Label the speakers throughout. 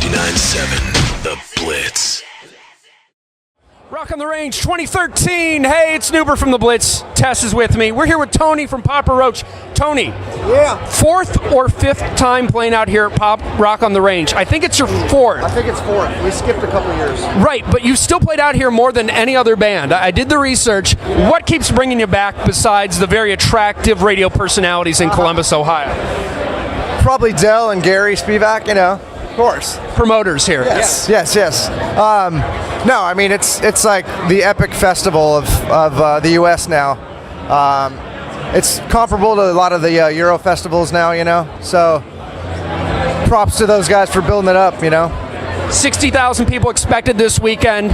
Speaker 1: 99.7 The Blitz.
Speaker 2: Rock on the Range 2013. Hey, it's Nuber from the Blitz. Tess is with me. We're here with Tony from Papa Roach. Tony.
Speaker 3: Yeah.
Speaker 2: Fourth or fifth time playing out here at Rock on the Range. I think it's your fourth.
Speaker 3: I think it's fourth. We skipped a couple years.
Speaker 2: Right, but you still played out here more than any other band. I did the research.
Speaker 3: Yeah.
Speaker 2: What keeps bringing you back besides the very attractive radio personalities in Columbus, Ohio?
Speaker 3: Probably Dell and Gary Spivak, of course.
Speaker 2: Promoters here.
Speaker 3: Yes. No, I mean it's like the epic festival of the U.S. now. It's comparable to a lot of the Euro festivals now, So props to those guys for building it up,
Speaker 2: 60,000 people expected this weekend.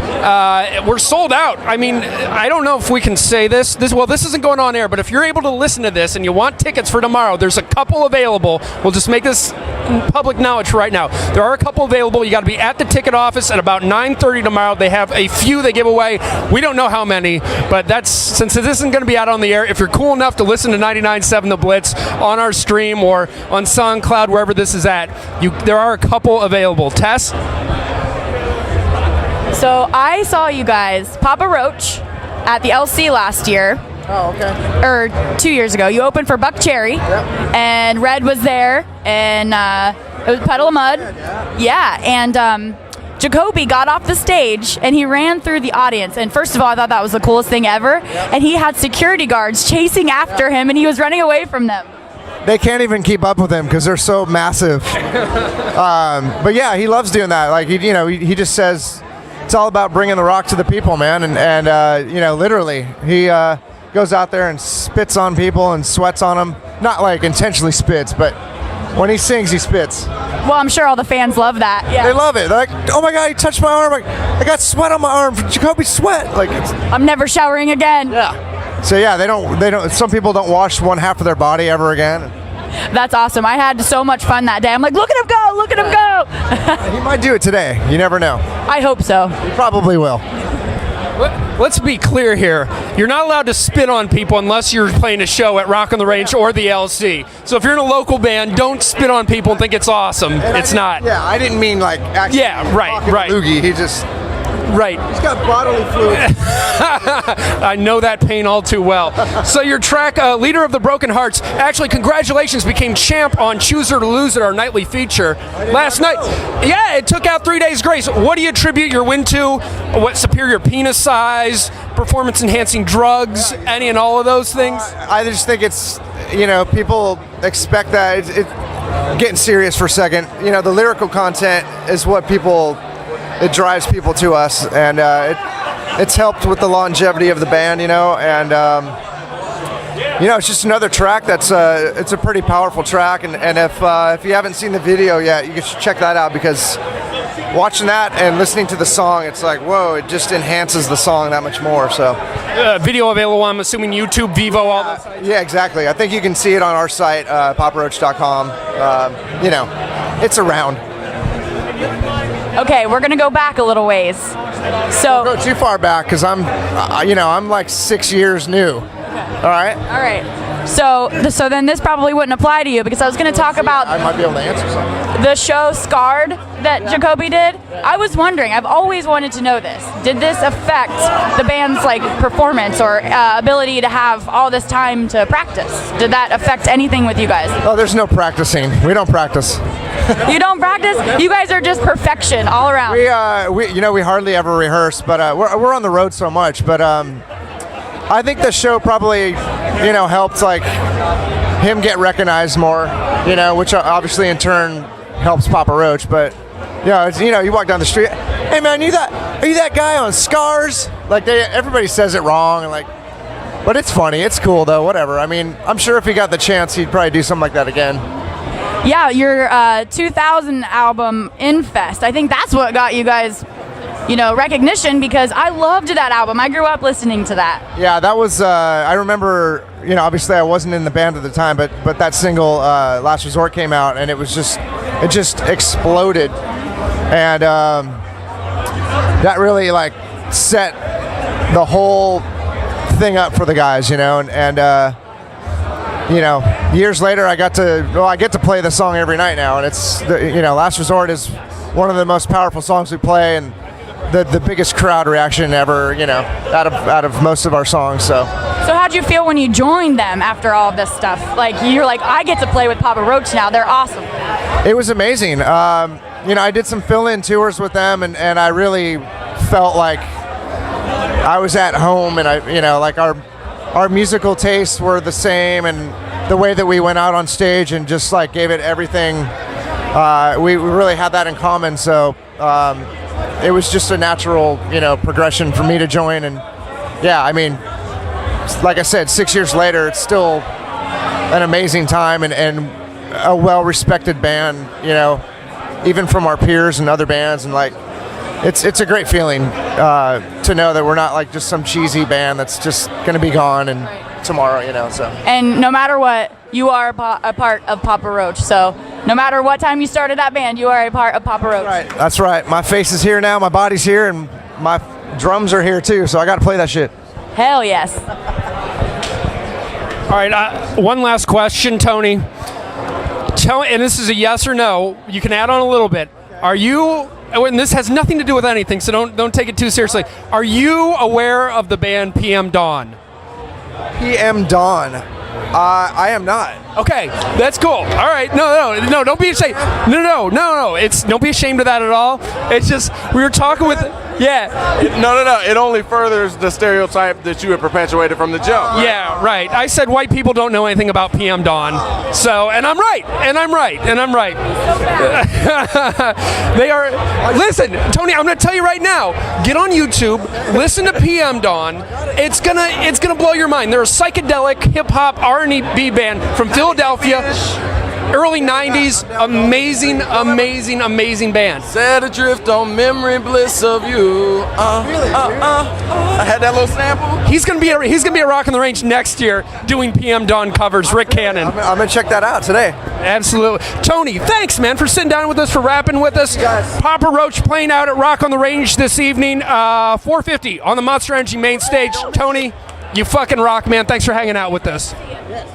Speaker 2: We're sold out. I mean, I don't know if we can say this. This isn't going on air, but if you're able to listen to this and you want tickets for tomorrow, there's a couple available. We'll just make this public knowledge right now. There are a couple available. You got to be at the ticket office at about 9:30 tomorrow. They have a few they give away. We don't know how many, but since this isn't going to be out on the air, if you're cool enough to listen to 99.7 The Blitz on our stream or on SoundCloud, wherever this is at, there are a couple available. Tess?
Speaker 4: So I saw you guys, Papa Roach, at the LC last year.
Speaker 3: Oh, okay.
Speaker 4: Or 2 years ago. You opened for Buck Cherry.
Speaker 3: Yep.
Speaker 4: And Red was there, and it was Puddle of Mud. Yeah, and Jacoby got off the stage, and he ran through the audience. And first of all, I thought that was the coolest thing ever. Yep. And he had security guards chasing after him, and he was running away from them.
Speaker 3: They can't even keep up with him because they're so massive. But yeah, he loves doing that. Like he just says it's all about bringing the rock to the people, man. And literally, he goes out there and spits on people and sweats on them. Not like intentionally spits, but when he sings, he spits.
Speaker 4: Well, I'm sure all the fans love that. Yeah.
Speaker 3: They love it. They're like, oh my God, he touched my arm. I got sweat on my arm from Jacoby's sweat.
Speaker 4: I'm never showering again.
Speaker 3: Yeah. So yeah, they don't. Some people don't wash one half of their body ever again.
Speaker 4: That's awesome. I had so much fun that day. I'm like, look at him go, look at him go.
Speaker 3: He might do it today. You never know.
Speaker 4: I hope so.
Speaker 3: He probably will.
Speaker 2: Let's be clear here. You're not allowed to spit on people unless you're playing a show at Rock on the Range or the LC. So if you're in a local band, don't spit on people and think it's awesome. It's not.
Speaker 3: Yeah, I didn't mean like actually.
Speaker 2: Yeah, right.
Speaker 3: Loogie. He just.
Speaker 2: Right.
Speaker 3: He's got bodily fluid.
Speaker 2: I know that pain all too well. So your track, Leader of the Broken Hearts, actually congratulations, became champ on Choose or Lose It, our nightly feature last night. Yeah, it took out 3 days grace. What do you attribute your win to? What, superior penis size, performance enhancing drugs, any and all of those things?
Speaker 3: I just think it's, people expect that. It's getting serious for a second. The lyrical content is what it drives people to us, and it's helped with the longevity of the band, and it's just another track that's it's a pretty powerful track, and if you haven't seen the video yet, you should check that out, because watching that and listening to the song, it's like, whoa, it just enhances the song that much more. So
Speaker 2: video available, I'm assuming YouTube, Vivo, all those sites?
Speaker 3: Yeah, exactly. I think you can see it on our site, paparoach.com. It's around.
Speaker 4: Okay, we're gonna go back a little ways. So
Speaker 3: don't go too far back, because I'm like 6 years new. Okay. All right.
Speaker 4: So then this probably wouldn't apply to you, because I was gonna talk about.
Speaker 3: I might be able to answer something.
Speaker 4: The show Scarred that Jacoby did. I was wondering. I've always wanted to know this. Did this affect the band's performance or ability to have all this time to practice? Did that affect anything with you guys?
Speaker 3: Oh, there's no practicing. We don't practice.
Speaker 4: You don't practice? You guys are just perfection all around.
Speaker 3: We hardly ever rehearse, but we're on the road so much. But I think the show probably, helped him get recognized more, which obviously in turn helps Papa Roach. But you walk down the street, hey man, are you that guy on Scars? Everybody says it wrong, and but it's funny, it's cool though. Whatever. I mean, I'm sure if he got the chance, he'd probably do something like that again.
Speaker 4: Yeah, your 2000 album, Infest. I think that's what got you guys, recognition, because I loved that album. I grew up listening to that.
Speaker 3: Yeah, that was, I remember, obviously I wasn't in the band at the time, but that single, Last Resort, came out, and it just exploded. And that really, set the whole thing up for the guys, and years later, I get to play the song every night now, and it's Last Resort is one of the most powerful songs we play, and the biggest crowd reaction ever, out of most of our songs. So
Speaker 4: how'd you feel when you joined them after all of this stuff? Like, you're like, I get to play with Papa Roach now. They're awesome.
Speaker 3: It was amazing. I did some fill-in tours with them, and I really felt like I was at home, and our musical tastes were the same, and the way that we went out on stage and just like gave it everything, we really had that in common. So it was just a natural, progression for me to join. And yeah, I mean, like I said, 6 years later, it's still an amazing time and a well-respected band, even from our peers and other bands. And like, it's a great feeling to know that we're not like just some cheesy band that's just going to be gone and tomorrow, so.
Speaker 4: And no matter what, you are a part of Papa Roach. So no matter what time you started that band, you are a part of Papa Roach.
Speaker 3: Right. That's right. My face is here now, my body's here, and my drums are here too, so I got to play that shit.
Speaker 4: Hell yes.
Speaker 2: All right, one last question, Tony. And this is a yes or no. You can add on a little bit. Are you, and this has nothing to do with anything, so don't take it too seriously. Are you aware of the band PM Dawn?
Speaker 3: PM Dawn. I am not.
Speaker 2: Okay, that's cool. All right, no, don't be ashamed. No. Don't be ashamed of that at all. It's just we were talking with, yeah.
Speaker 1: No. It only furthers the stereotype that you had perpetuated from the jump.
Speaker 2: Yeah, right. I said white people don't know anything about PM Dawn. So, and I'm right. They are. Listen, Tony, I'm going to tell you right now. Get on YouTube. Listen to PM Dawn. It's gonna blow your mind. They're a psychedelic hip hop R&B band from Philadelphia, early 90s. Amazing band.
Speaker 1: Set adrift on memory bliss of you. I had that little sample.
Speaker 2: He's gonna be a Rock on the Range next year doing PM Dawn covers. Rick Cannon.
Speaker 3: I'm gonna check that out today.
Speaker 2: Absolutely. Tony, thanks, man, for sitting down with us, for rapping with us. Papa Roach playing out at Rock on the Range this evening, 4:50 on the Monster Energy main stage. Tony, you fucking rock, man. Thanks for hanging out with us.
Speaker 3: Yes.